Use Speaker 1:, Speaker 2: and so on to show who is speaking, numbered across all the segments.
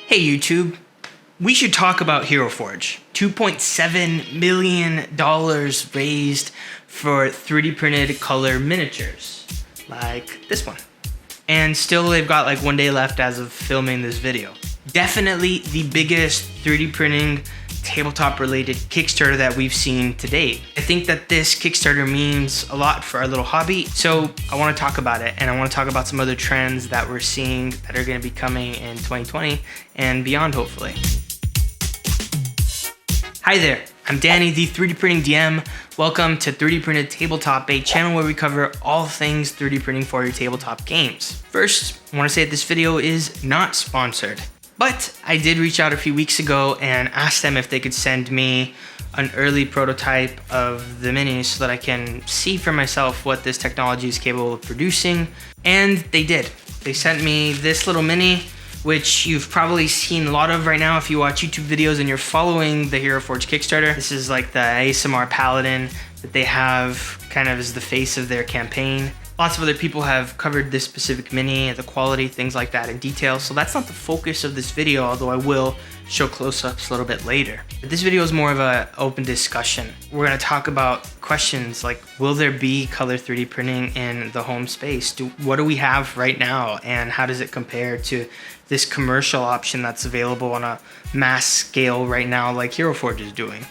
Speaker 1: Hey YouTube, we should talk about HeroForge. $2.7 million raised for 3D printed color miniatures, like this one. And still they've got like 1 day left as of filming this video. Definitely the biggest 3D printing tabletop related Kickstarter that we've seen to date. I think that this Kickstarter means a lot for our little hobby, so I want to talk about it, and I want to talk about some other trends that we're seeing that are going to be coming in 2020 and beyond, hopefully. Hi there, I'm Danny, the 3D Printing DM. Welcome to 3D Printed Tabletop, a channel where we cover all things 3D printing for your tabletop games. First, I want to say that this video is not sponsored. But I did reach out a few weeks ago and asked them if they could send me an early prototype of the minis so that I can see for myself what this technology is capable of producing. And they did. They sent me this little mini, which you've probably seen a lot of right now if you watch YouTube videos and you're following the HeroForge Kickstarter. This is like the ASMR Paladin that they have kind of as the face of their campaign. Lots of other people have covered this specific mini, the quality, things like that in detail. So that's not the focus of this video, although I will show close-ups a little bit later. But this video is more of an open discussion. We're gonna talk about questions like, will there be color 3D printing in the home space? What do we have right now? And how does it compare to this commercial option that's available on a mass scale right now like HeroForge is doing?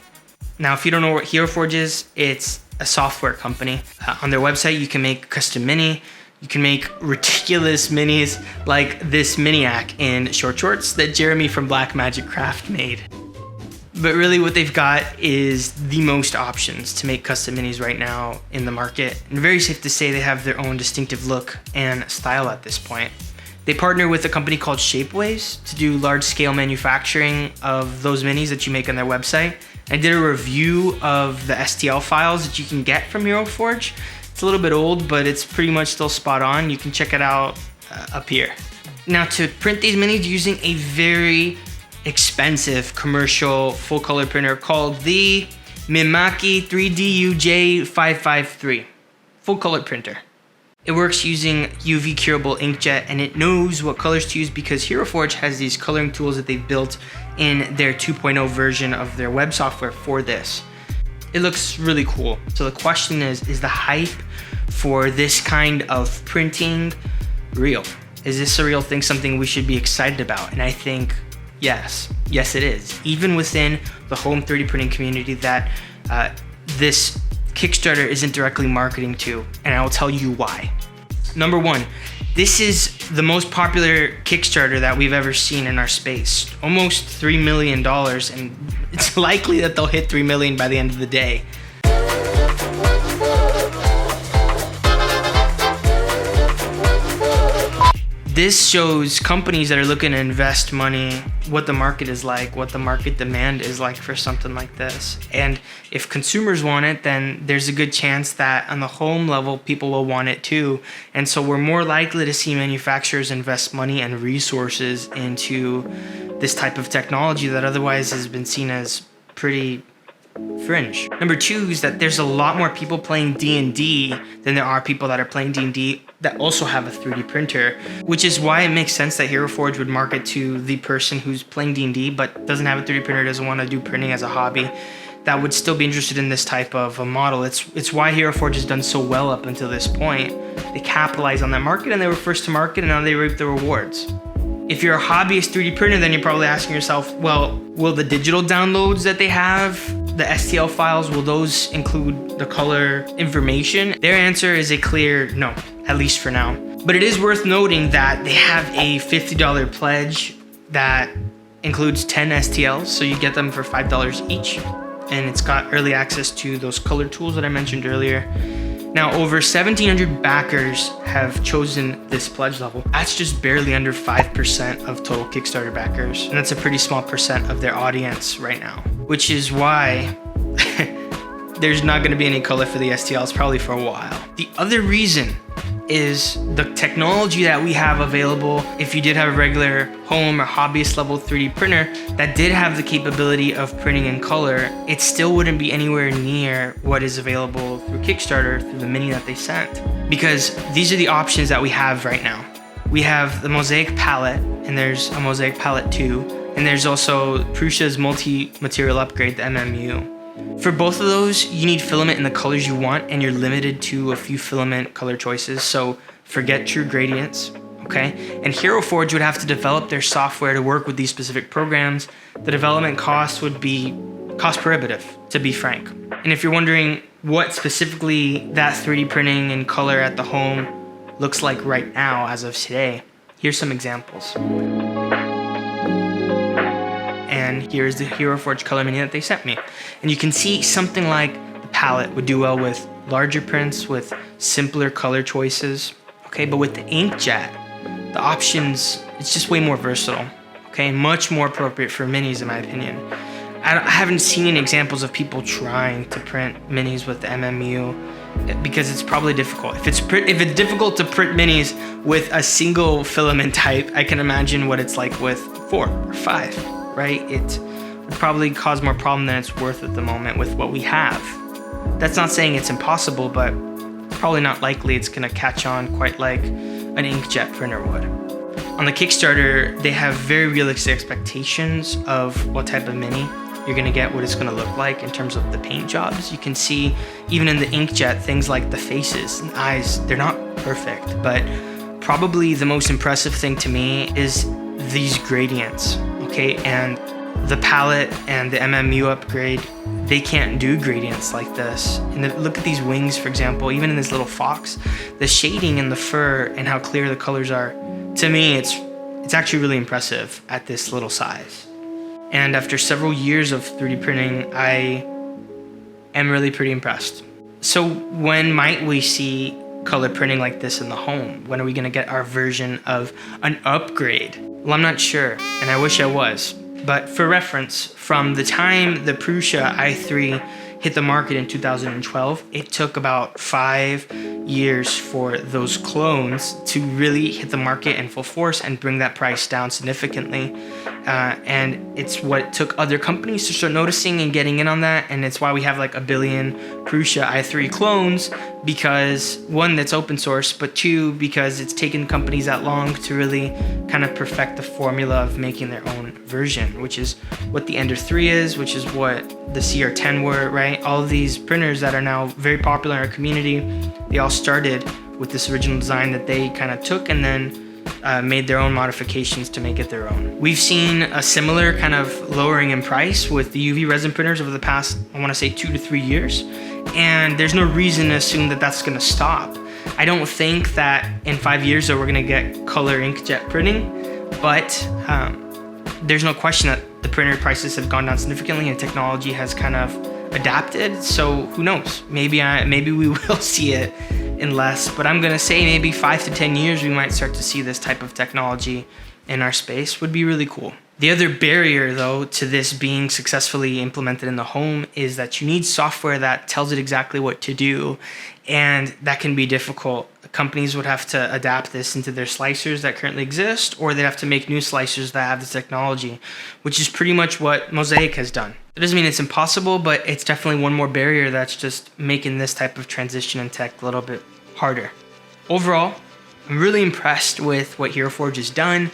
Speaker 1: Now, if you don't know what HeroForge is, it's a software company. On their website, you can make custom mini. You can make ridiculous minis like this Miniac in short shorts that Jeremy from Black Magic Craft made. But really what they've got is the most options to make custom minis right now in the market. And very safe to say they have their own distinctive look and style at this point. They partner with a company called Shapeways to do large-scale manufacturing of those minis that you make on their website. I did a review of the STL files that you can get from HeroForge. It's a little bit old, but it's pretty much still spot on. You can check it out up here. Now, to print these minis using a very expensive commercial full color printer called the Mimaki 3D UJ553 full color printer. It works using UV curable inkjet, and it knows what colors to use because HeroForge has these coloring tools that they've built in their 2.0 version of their web software for this. It looks really cool. So the question is the hype for this kind of printing real? Is this a real thing, something we should be excited about? And I think yes it is. Even within the home 3D printing community that this Kickstarter isn't directly marketing to, and I will tell you why. Number one, this is the most popular Kickstarter that we've ever seen in our space. Almost $3 million, and it's likely that they'll hit $3 million by the end of the day. This shows companies that are looking to invest money, what the market is like, what the market demand is like for something like this. And if consumers want it, then there's a good chance that on the home level, people will want it too. And so we're more likely to see manufacturers invest money and resources into this type of technology that otherwise has been seen as pretty fringe. Number two is that there's a lot more people playing D&D than there are people that are playing D&D that also have a 3D printer, which is why it makes sense that HeroForge would market to the person who's playing D&D but doesn't have a 3D printer, doesn't want to do printing as a hobby, that would still be interested in this type of a model. It's why HeroForge has done so well up until this point. They capitalized on that market and they were first to market, and now they reap the rewards. If you're a hobbyist 3D printer, then you're probably asking yourself, well, will the digital downloads that they have, the STL files, will those include the color information? Their answer is a clear no, at least for now. But it is worth noting that they have a $50 pledge that includes 10 STLs, so you get them for $5 each. And it's got early access to those color tools that I mentioned earlier. Now, over 1,700 backers have chosen this pledge level. That's just barely under 5% of total Kickstarter backers. And that's a pretty small percent of their audience right now, which is why there's not gonna be any color for the STLs probably for a while. The other reason is the technology that we have available. If you did have a regular home or hobbyist level 3D printer that did have the capability of printing in color, it still wouldn't be anywhere near what is available through Kickstarter, through the mini that they sent. Because these are the options that we have right now. We have the Mosaic palette, and there's a Mosaic palette 2, and there's also Prusa's multi-material upgrade, the MMU. For both of those, you need filament in the colors you want, and you're limited to a few filament color choices, so forget true gradients, okay? And HeroForge would have to develop their software to work with these specific programs. The development cost would be cost prohibitive, to be frank. And if you're wondering what specifically that 3D printing and color at the home looks like right now as of today, here's some examples. And here's the HeroForge color mini that they sent me. And you can see something like the palette would do well with larger prints, with simpler color choices, okay? But with the inkjet, the options, it's just way more versatile, okay? Much more appropriate for minis in my opinion. I haven't seen any examples of people trying to print minis with the MMU because it's probably difficult. If it's difficult to print minis with a single filament type, I can imagine what it's like with 4 or 5, right? It would probably cause more problem than it's worth at the moment with what we have. That's not saying it's impossible, but probably not likely it's gonna catch on quite like an inkjet printer would. On the Kickstarter, they have very realistic expectations of what type of mini you're gonna get, what it's gonna look like in terms of the paint jobs. You can see even in the inkjet, things like the faces and eyes, they're not perfect, but probably the most impressive thing to me is these gradients, okay? And the palette and the MMU upgrade, they can't do gradients like this. And look at these wings, for example, even in this little fox, the shading in the fur and how clear the colors are. To me, it's actually really impressive at this little size. And after several years of 3D printing, I am really pretty impressed. So when might we see color printing like this in the home? When are we gonna get our version of an upgrade? Well, I'm not sure, and I wish I was. But for reference, from the time the Prusa i3 hit the market in 2012, it took about 5 years for those clones to really hit the market in full force and bring that price down significantly. And it's what took other companies to start noticing and getting in on that, and it's why we have like 1 billion Prusa i3 clones, because 1, that's open source, but 2, because it's taken companies that long to really kind of perfect the formula of making their own version, which is what the Ender 3 is, which is what the CR10 were, right? All of these printers that are now very popular in our community, they all started with this original design that they kind of took and then made their own modifications to make it their own. We've seen a similar kind of lowering in price with the UV resin printers over the past, I want to say 2 to 3 years, and there's no reason to assume that that's going to stop. I don't think that in 5 years though we're going to get color inkjet printing, but there's no question that the printer prices have gone down significantly and technology has kind of adapted. So who knows? Maybe we will see it in less, but I'm gonna say maybe 5 to 10 years we might start to see this type of technology in our space. Would be really cool. The other barrier though to this being successfully implemented in the home is that you need software that tells it exactly what to do, and that can be difficult. Companies would have to adapt this into their slicers that currently exist, or they'd have to make new slicers that have this technology, which is pretty much what Mosaic has done. It doesn't mean it's impossible, but it's definitely one more barrier that's just making this type of transition in tech a little bit harder. Overall, I'm really impressed with what HeroForge has done,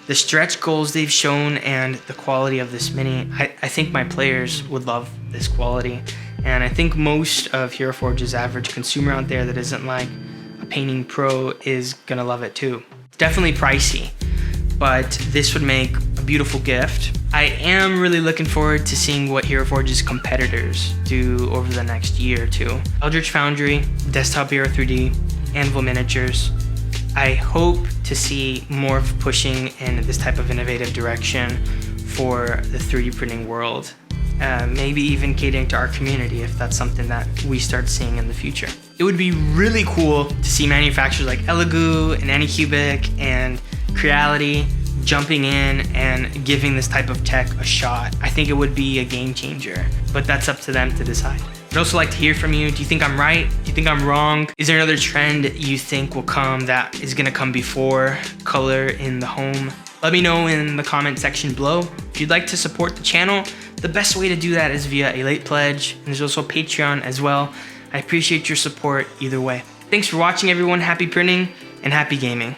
Speaker 1: the stretch goals they've shown, and the quality of this mini. I think my players would love this quality, and I think most of HeroForge's average consumer out there that isn't like a painting pro is gonna love it too. It's definitely pricey, but this would make a beautiful gift. I am really looking forward to seeing what HeroForge's competitors do over the next year or two. Eldritch Foundry, Desktop Hero 3D, Anvil Miniatures. I hope to see more of pushing in this type of innovative direction for the 3D printing world. Maybe even catering to our community if that's something that we start seeing in the future. It would be really cool to see manufacturers like Elegoo and Anycubic and Creality jumping in and giving this type of tech a shot. I think it would be a game changer, but that's up to them to decide. I'd also like to hear from you. Do you think I'm right? Do you think I'm wrong? Is there another trend you think will come that is gonna come before color in the home? Let me know in the comment section below. If you'd like to support the channel, the best way to do that is via a late pledge, and there's also Patreon as well. I appreciate your support either way. Thanks for watching everyone. Happy printing and happy gaming.